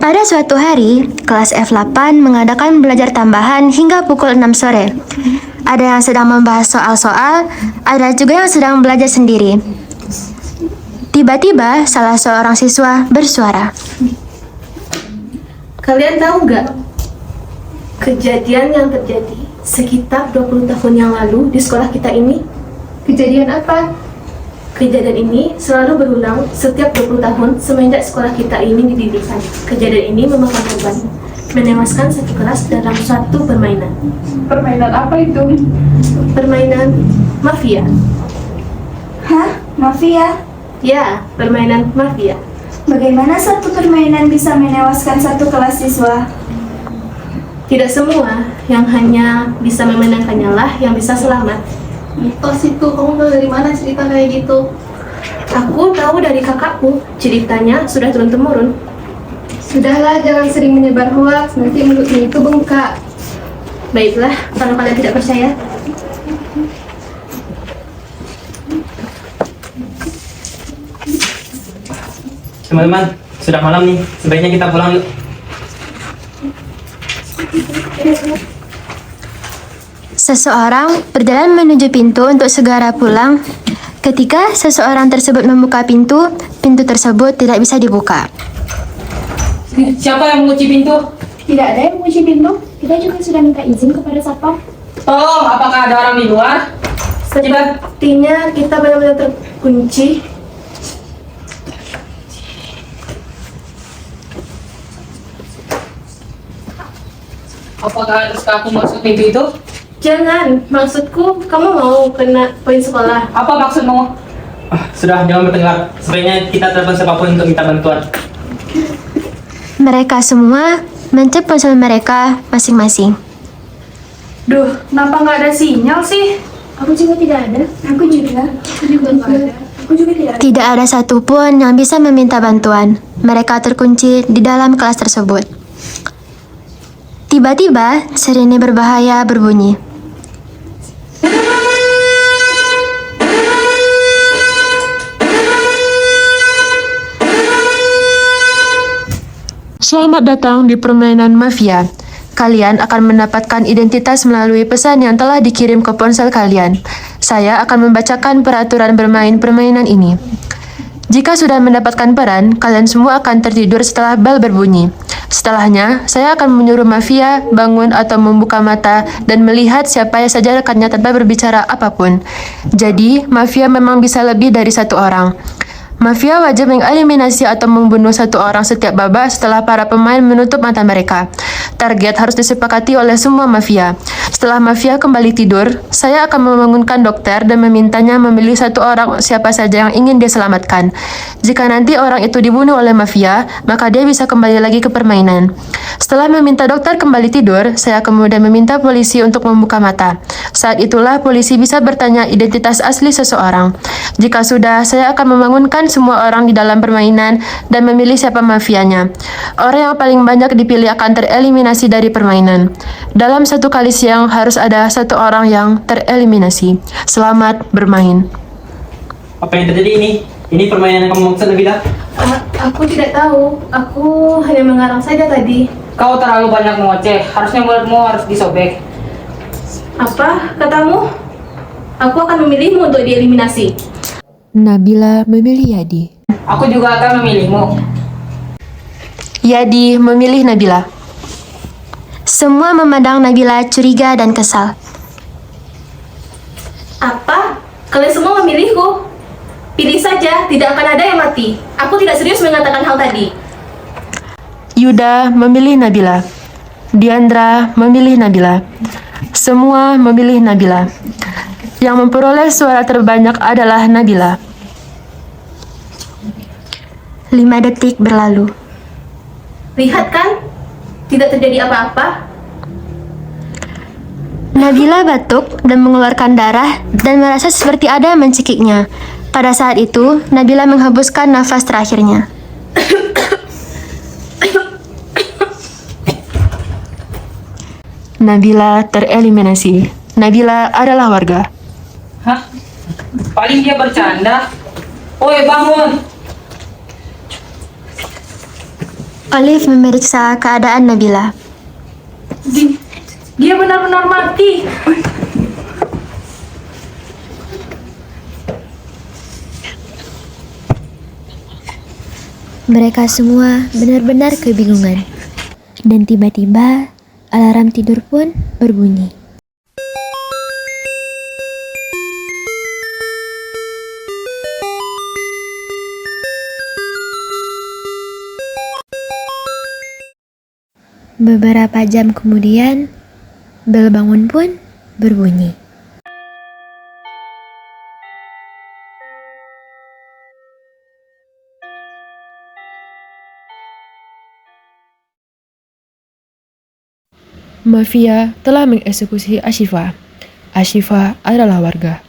Pada suatu hari, kelas F8 mengadakan belajar tambahan hingga pukul 6 sore. Ada yang sedang membahas soal-soal, ada juga yang sedang belajar sendiri. Tiba-tiba, salah seorang siswa bersuara. Kalian tahu nggak kejadian yang terjadi sekitar 20 tahun yang lalu di sekolah kita ini? Kejadian apa? Kejadian ini selalu berulang setiap 20 tahun semenjak sekolah kita ini didirikan. Kejadian ini memakan korban, menewaskan satu kelas dalam suatu permainan. Permainan apa itu? Permainan mafia. Hah? Mafia? Ya, permainan mafia. Bagaimana satu permainan bisa menewaskan satu kelas siswa? Tidak semua yang hanya bisa memenangkannya lah yang bisa selamat. Mitos itu, kamu tahu dari mana cerita kayak gitu? Aku tahu dari kakakku, ceritanya sudah turun-temurun. Sudahlah, jangan sering menyebar hoaks, nanti mulutmu itu bengkak. Baiklah, kalau kalian tidak percaya. Teman-teman, sudah malam nih. Sebaiknya kita pulang yuk. Seseorang berjalan menuju pintu untuk segera pulang. Ketika seseorang tersebut membuka pintu, pintu tersebut tidak bisa dibuka. Siapa yang mengunci pintu? Tidak ada yang mengunci pintu. Kita juga sudah minta izin kepada satpam. Tolong, apakah ada orang di luar? Sepertinya kita benar-benar terkunci. Apakah harus aku masuk pintu itu? Jangan, maksudku kamu mau kena poin sekolah. Apa maksudmu? Sudah, jangan bertengkar. Sebaiknya kita telepon siapapun untuk minta bantuan. Mereka semua mencet ponsel mereka masing-masing. Duh, kenapa nggak ada sinyal sih? Aku juga tidak ada. Aku juga. Aku juga tidak ada. Aku juga tidak ada. Tidak ada satupun yang bisa meminta bantuan. Mereka terkunci di dalam kelas tersebut. Tiba-tiba, sirene berbahaya berbunyi. Selamat datang di permainan mafia. Kalian akan mendapatkan identitas melalui pesan yang telah dikirim ke ponsel kalian. Saya akan membacakan peraturan bermain permainan ini. Jika sudah mendapatkan peran, kalian semua akan tertidur setelah bel berbunyi. Setelahnya, saya akan menyuruh mafia bangun atau membuka mata dan melihat siapa saja rekannya tanpa berbicara apapun. Jadi, mafia memang bisa lebih dari satu orang. Mafia wajib mengeliminasi atau membunuh satu orang setiap babak setelah para pemain menutup mata mereka. Target harus disepakati oleh semua mafia. Setelah mafia kembali tidur, saya akan membangunkan dokter dan memintanya memilih satu orang siapa saja yang ingin dia selamatkan. Jika nanti orang itu dibunuh oleh mafia, maka dia bisa kembali lagi ke permainan. Setelah meminta dokter kembali tidur, saya kemudian meminta polisi untuk membuka mata. Saat itulah polisi bisa bertanya identitas asli seseorang. Jika sudah, saya akan membangunkan semua orang di dalam permainan dan memilih siapa mafianya. Orang yang paling banyak dipilih akan tereliminasi dari permainan. Dalam satu kali siang harus ada satu orang yang tereliminasi. Selamat bermain. Apa yang terjadi ini? Ini permainan yang kamu maksud, Nabila? Aku tidak tahu. Aku hanya mengarang saja tadi. Kau terlalu banyak mengoceh. Harusnya mulutmu harus disobek. Apa katamu? Aku akan memilihmu untuk dieliminasi. Nabila memilih Yadi. Aku juga akan memilihmu. Yadi memilih Nabila. Semua memandang Nabila curiga dan kesal. Apa? Kalian semua memilihku? Pilih saja, tidak akan ada yang mati. Aku tidak serius mengatakan hal tadi. Yuda memilih Nabila. Diandra memilih Nabila. Semua memilih Nabila. Yang memperoleh suara terbanyak adalah Nabila. 5 detik berlalu. Lihat kan? Tidak terjadi apa-apa. Nabila batuk dan mengeluarkan darah dan merasa seperti ada yang mencekiknya. Pada saat itu, Nabila menghembuskan nafas terakhirnya. Nabila tereliminasi. Nabila adalah warga. Hah? Paling dia bercanda. Oi, bangun! Olive memeriksa keadaan Nabila. Dia benar-benar mati. Mereka semua benar-benar kebingungan. Dan tiba-tiba alarm tidur pun berbunyi. Beberapa jam kemudian, bel bangun pun berbunyi. Mafia telah mengeksekusi Ashifa. Ashifa adalah warga.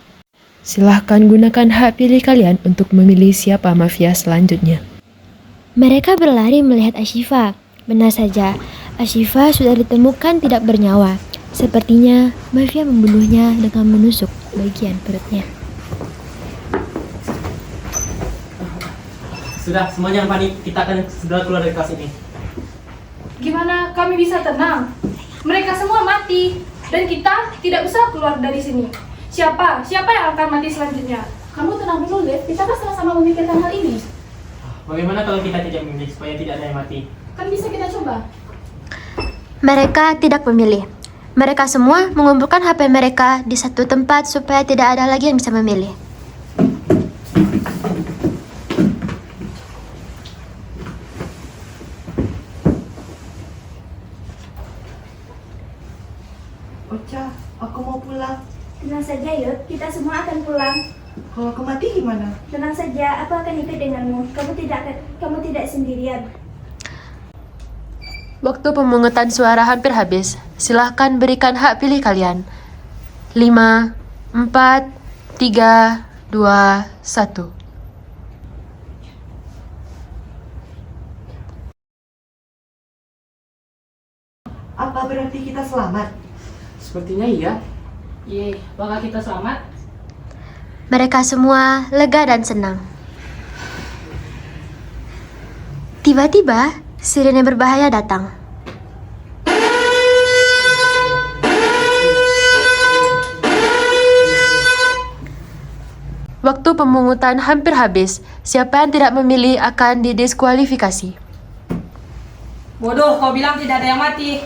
Silahkan gunakan hak pilih kalian untuk memilih siapa mafia selanjutnya. Mereka berlari melihat Ashifa. Benar saja, Ashifa sudah ditemukan tidak bernyawa. Sepertinya mafia membunuhnya dengan menusuk bagian perutnya. Sudah, semuanya panik. Kita akan segera keluar dari kelas ini. Gimana kami bisa tenang? Mereka semua mati dan kita tidak bisa keluar dari sini. Siapa yang akan mati selanjutnya? Kamu tenang dulu, Liv. Kita kan sama-sama memikirkan hal ini. Bagaimana kalau kita tidak memilih supaya tidak ada yang mati? Kan bisa kita coba. Mereka tidak memilih. Mereka semua mengumpulkan HP mereka di satu tempat supaya tidak ada lagi yang bisa memilih. Ocha, aku mau pulang. Tenang saja Yud, kita semua akan pulang. Kalau aku mati gimana? Tenang saja, aku akan ikut denganmu. Kamu tidak sendirian. Waktu pemungutan suara hampir habis. Silahkan berikan hak pilih kalian. 5, 4, 3, 2, 1. Apa berarti kita selamat? Sepertinya iya. Yeay, apakah kita selamat? Mereka semua lega dan senang. Tiba-tiba, sirene berbahaya datang. Waktu pemungutan hampir habis. Siapa yang tidak memilih akan didiskualifikasi. Bodoh, kau bilang tidak ada yang mati.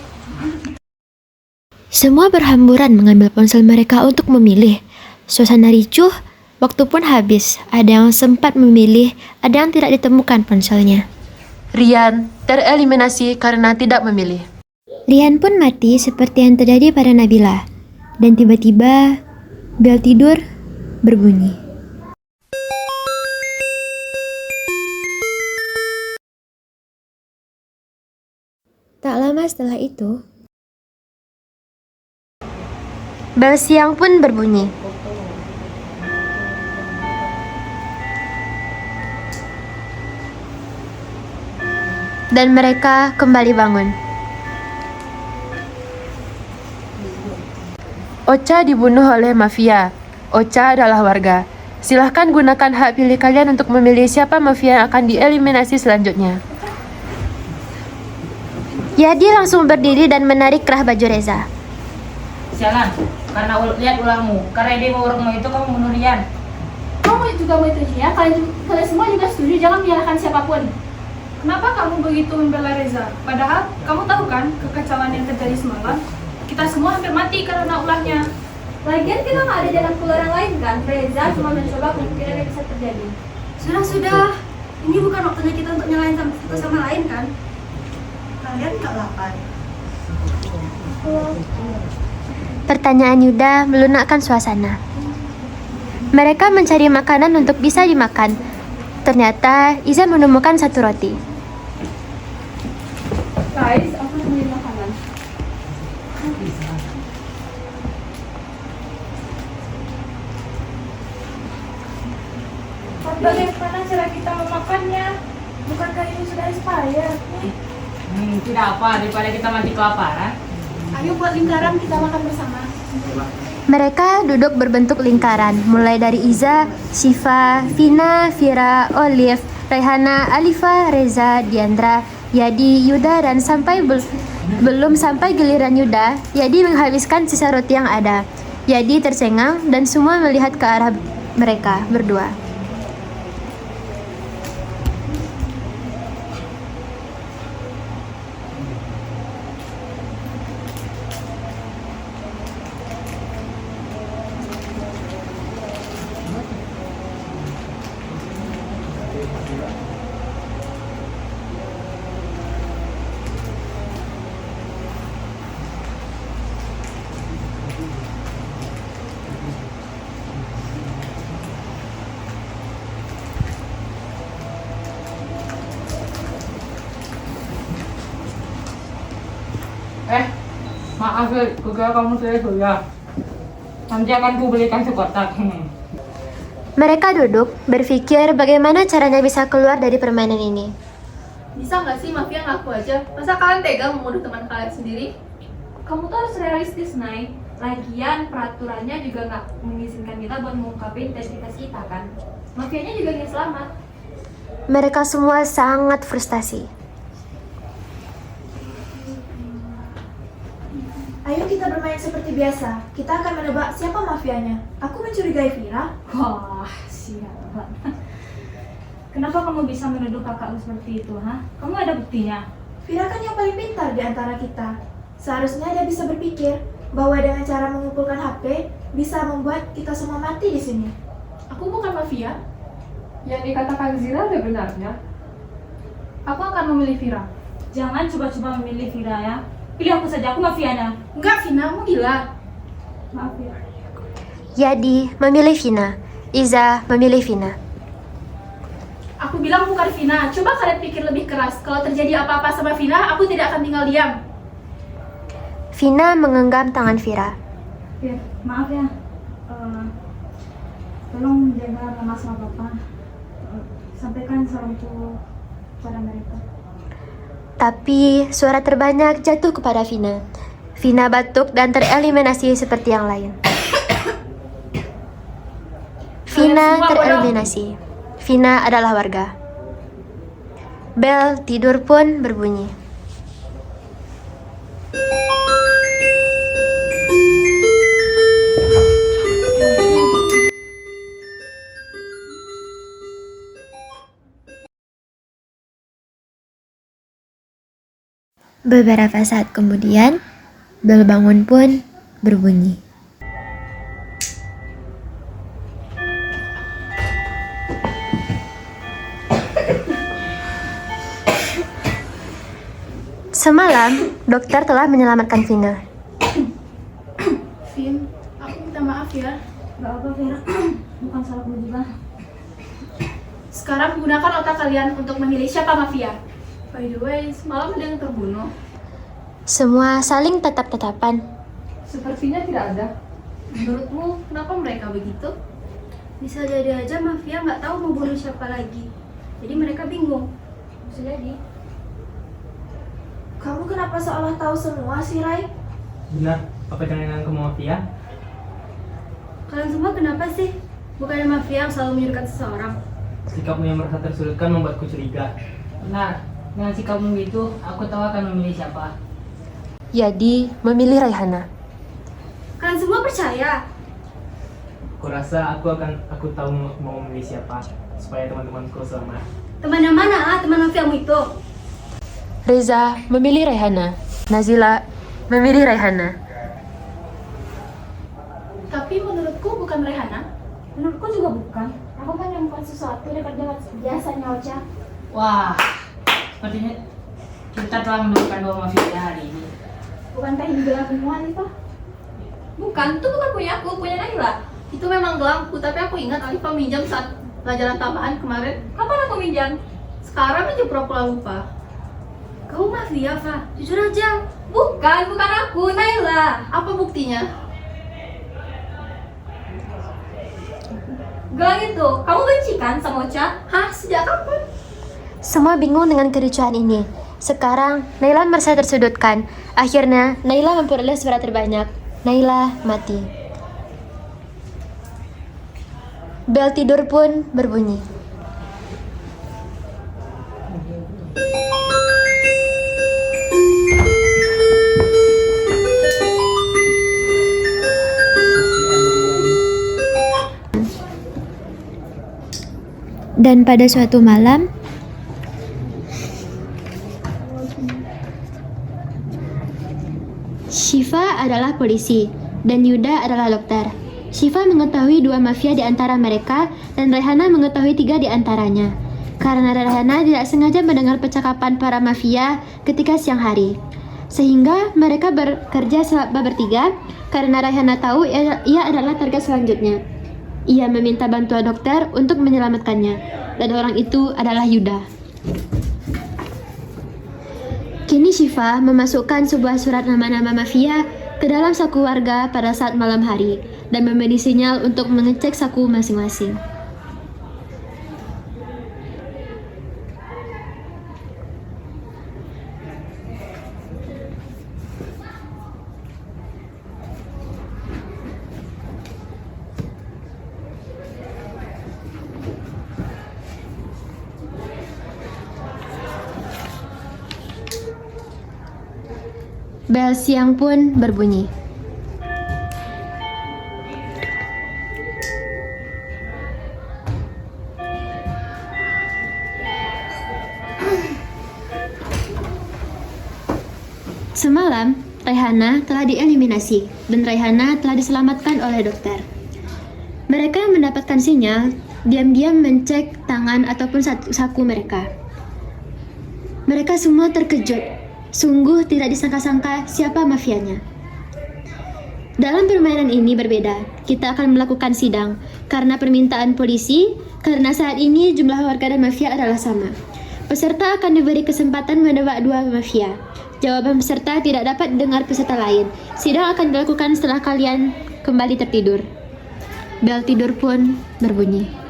Semua berhamburan mengambil ponsel mereka untuk memilih. Suasana ricuh, waktu pun habis. Ada yang sempat memilih, ada yang tidak ditemukan ponselnya. Rian tereliminasi karena tidak memilih. Rian pun mati seperti yang terjadi pada Nabila. Dan tiba-tiba, bel tidur berbunyi. Tak lama setelah itu, Bel siang pun berbunyi. Dan mereka kembali bangun. Ocha dibunuh oleh mafia. Ocha adalah warga. Silahkan gunakan hak pilih kalian untuk memilih siapa mafia yang akan dieliminasi selanjutnya. Yadi langsung berdiri dan menarik kerah baju Reza. Sialan, karena lihat ulahmu. Karena dia mau itu kamu bunuh Rian. Kamu juga mau itu ya? Kalian semua juga setuju, jangan menyalahkan siapapun. Kenapa kamu begitu membela Reza? Padahal kamu tahu kan kekacauan yang terjadi semalam? Kita semua hampir mati karena ulahnya. Lagian kita nggak ada jalan keluar yang lain kan? Reza cuma mencoba kemungkinan yang bisa terjadi. Sudah. Ini bukan waktunya kita untuk nyalain satu sama lain kan? Kalian nggak lapar? Pertanyaan Yuda melunakkan suasana. Mereka mencari makanan untuk bisa dimakan. Ternyata Iza menemukan satu roti. Guys, aku temuin makanan. Bagaimana cara kita memakannya? Bukankah ini sudah expired? Tidak apa, daripada kita mati kelaparan. Ayo buat lingkaran kita makan bersama. Mereka duduk berbentuk lingkaran, mulai dari Iza, Syifa, Vina, Vira, Olive, Raihana, Alifa, Reza, Diandra, Yadi, Yuda, dan belum sampai giliran Yuda, Yadi menghabiskan sisa roti yang ada. Yadi tercengang dan semua melihat ke arah mereka berdua. Maaf, kukira kamu sudah doya. Nanti akan kubelikan sekotak. Mereka duduk, berpikir bagaimana caranya bisa keluar dari permainan ini. Bisa nggak sih mafia ngaku aja? Masa kalian tega membunuh teman kalian sendiri? Kamu tuh harus realistis, Nay. Lagian peraturannya juga nggak mengizinkan kita buat mengungkapin identitas kita kan. Mafianya juga ingin selamat. Mereka semua sangat frustasi. Ayo kita bermain seperti biasa. Kita akan menebak siapa mafianya. Aku mencurigai Vira. Wah, sialan. Kenapa kamu bisa menuduh kakakmu seperti itu, ha? Kamu ada buktinya? Vira kan yang paling pintar di antara kita. Seharusnya dia bisa berpikir bahwa dengan cara mengumpulkan HP bisa membuat kita semua mati di sini. Aku bukan mafia. Yang dikatakan Zira ada benarnya. Aku akan memilih Vira. Jangan coba-coba memilih Vira ya. Pilih aku saja, aku mafianya. Enggak, Vina, kamu gila. Maaf ya. Yadi memilih Vina, Iza memilih Vina. Aku bilang bukan Vina. Coba kalian pikir lebih keras. Kalau terjadi apa-apa sama Vina, aku tidak akan tinggal diam. Vina menggenggam tangan Vira. Ya, maaf ya. Tolong jaga mama sama papa. Sampaikan salamku pada mereka. Tapi suara terbanyak jatuh kepada Vina. Vina batuk dan tereliminasi seperti yang lain. Vina tereliminasi. Vina adalah warga. Bel tidur pun berbunyi. Beberapa saat kemudian, bel bangun pun berbunyi. Semalam, dokter telah menyelamatkan Vina. Vin, aku minta maaf ya. Gak apa, Vira. Bukan salahku juga. Sekarang gunakan otak kalian untuk memilih siapa mafia. By the way, semalam ada yang terbunuh. Semua saling tatap-tatapan. Sepertinya tidak ada. Menurutmu, kenapa mereka begitu? Bisa jadi aja mafia nggak tahu mau bunuh siapa lagi. Jadi mereka bingung. Bisa jadi. Kamu kenapa seolah tahu semua sih, Rai? Benar, apa jangan kamu mafia? Kalian semua kenapa sih? Bukannya mafia yang selalu menyudutkan seseorang. Sikapmu yang merasa tersulitkan membuatku curiga. Benar, dengan sikapmu gitu, aku tahu akan memilih siapa. Yadi memilih Raihana. Kalian semua percaya? Kurasa aku tahu mau memilih siapa supaya teman-temanku selamat. Teman yang mana? Teman mafiamu itu? Reza memilih Raihana. Nazila memilih Raihana. Tapi menurutku bukan Rehana. Menurutku juga bukan. Aku kan menemukan sesuatu dekat biasanya, Ocha. Wah, sepertinya kita telah menemukan dua mafia hari ini. Bukankah ini gelang semua, Alifah? Bukan, itu bukan punya aku, punya Naila. Itu memang gelangku, tapi aku ingat Alifah minjam saat pelajaran tambahan kemarin. Kapan aku minjam? Sekarang aja pura-pura lupa. Kamu mafia, Fa? Jujur aja. Bukan aku, Naila. Apa buktinya? Gelang itu, kamu benci kan sama Ocha? Hah, sejak kapan? Semua bingung dengan kericuhan ini. Sekarang, Naila merasa tersudutkan. Akhirnya, Naila memperoleh suara terbanyak. Naila mati. Bel tidur pun berbunyi. Dan pada suatu malam, Syifa adalah polisi dan Yuda adalah dokter. Syifa mengetahui 2 mafia di antara mereka dan Raihana mengetahui 3 di antaranya. Karena Raihana tidak sengaja mendengar percakapan para mafia ketika siang hari. Sehingga mereka bekerja bertiga karena Raihana tahu ia adalah target selanjutnya. Ia meminta bantuan dokter untuk menyelamatkannya, dan orang itu adalah Yuda. Kini Syifa memasukkan sebuah surat nama-nama mafia ke dalam saku warga pada saat malam hari dan memberi sinyal untuk mengecek saku masing-masing. Bel siang pun berbunyi. Semalam, Raihana telah dieliminasi dan Raihana telah diselamatkan oleh dokter. Mereka mendapatkan sinyal, diam-diam mencek tangan ataupun saku mereka. Mereka semua terkejut. Sungguh tidak disangka-sangka siapa mafianya. Dalam permainan ini berbeda. Kita akan melakukan sidang karena permintaan polisi, karena saat ini jumlah warga dan mafia adalah sama. Peserta akan diberi kesempatan menebak 2 mafia. Jawaban peserta tidak dapat didengar peserta lain. Sidang akan dilakukan setelah kalian kembali tertidur. Bel tidur pun berbunyi.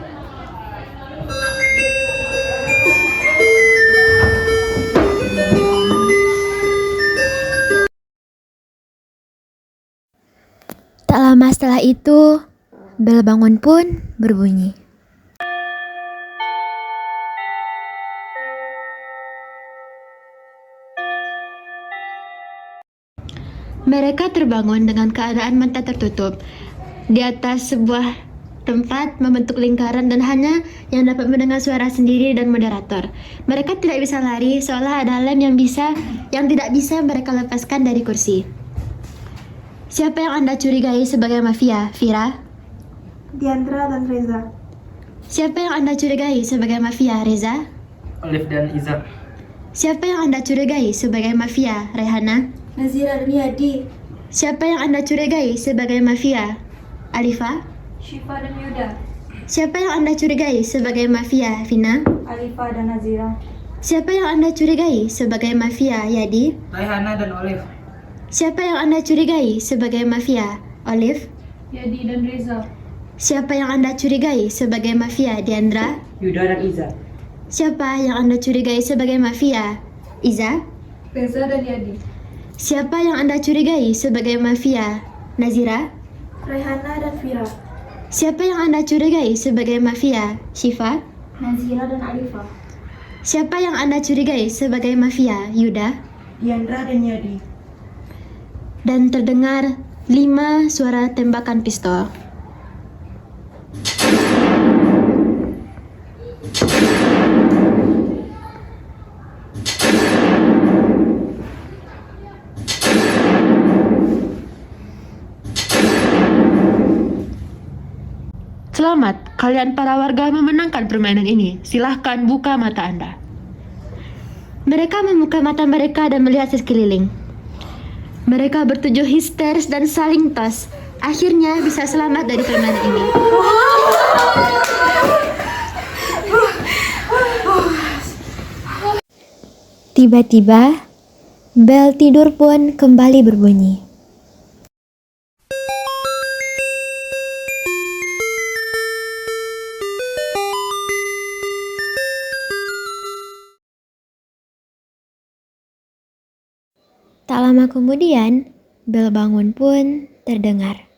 Tak lama setelah itu, bel bangun pun berbunyi. Mereka terbangun dengan keadaan mata tertutup di atas sebuah tempat membentuk lingkaran dan hanya yang dapat mendengar suara sendiri dan moderator. Mereka tidak bisa lari seolah ada lem yang tidak bisa mereka lepaskan dari kursi. Siapa yang Anda curigai sebagai mafia, Vira? Diandra dan Reza. Siapa yang Anda curigai sebagai mafia, Reza? Olive dan Iza. Siapa yang Anda curigai sebagai mafia, Raihana? Nazira dan Yadi. Siapa yang Anda curigai sebagai mafia, Alifa? Syifa dan Yuda. Siapa yang Anda curigai sebagai mafia, Vina? Alifa dan Nazira. Siapa yang Anda curigai sebagai mafia, Yadi? Raihana dan Olive. Siapa yang Anda curigai sebagai mafia, Olive? Yadi dan Reza. Siapa yang Anda curigai sebagai mafia, Diandra? Yuda dan Iza. Siapa yang Anda curigai sebagai mafia, Iza? Reza dan Yadi. Siapa yang Anda curigai sebagai mafia, Nazira? Raihana dan Vira. Siapa yang Anda curigai sebagai mafia, Syifa? Nazira dan Alifa. Siapa yang Anda curigai sebagai mafia, Yuda? Diandra dan Yadi. Dan terdengar 5 suara tembakan pistol. Selamat, kalian para warga memenangkan permainan ini. Silahkan buka mata Anda. Mereka membuka mata mereka dan melihat sekeliling. Mereka bertujuh histeris dan saling tos. Akhirnya bisa selamat dari permainan ini. Tiba-tiba, bel tidur pun kembali berbunyi. Tak lama kemudian, bel bangun pun terdengar.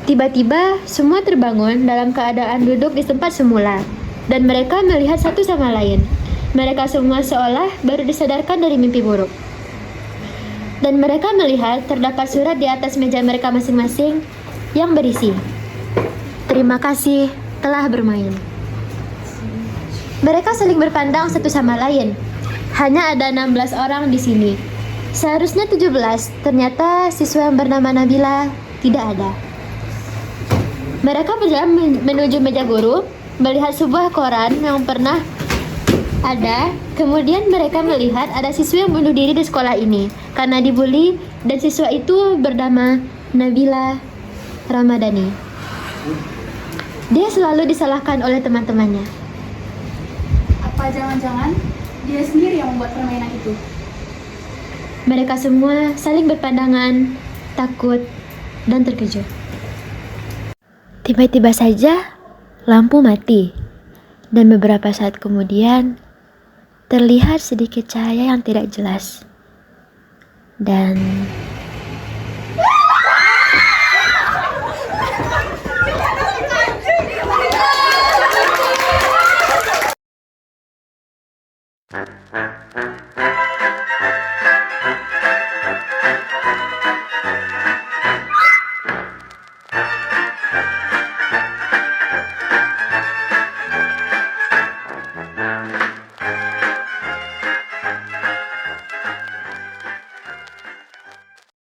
Tiba-tiba, semua terbangun dalam keadaan duduk di tempat semula, dan mereka melihat satu sama lain. Mereka semua seolah baru disadarkan dari mimpi buruk. Dan mereka melihat terdapat surat di atas meja mereka masing-masing yang berisi, "Terima kasih telah bermain." Mereka saling berpandang satu sama lain. Hanya ada 16 orang di sini. Seharusnya 17, ternyata siswa yang bernama Nabila tidak ada. Mereka berjalan menuju meja guru, melihat sebuah koran yang pernah ada. Kemudian mereka melihat ada siswa yang bunuh diri di sekolah ini karena dibully, dan siswa itu bernama Nabila Ramadhani. Dia selalu disalahkan oleh teman-temannya. Apa jangan-jangan dia sendiri yang membuat permainan itu? Mereka semua saling berpandangan, takut, dan terkejut. Tiba-tiba saja lampu mati, dan beberapa saat kemudian terlihat sedikit cahaya yang tidak jelas. Dan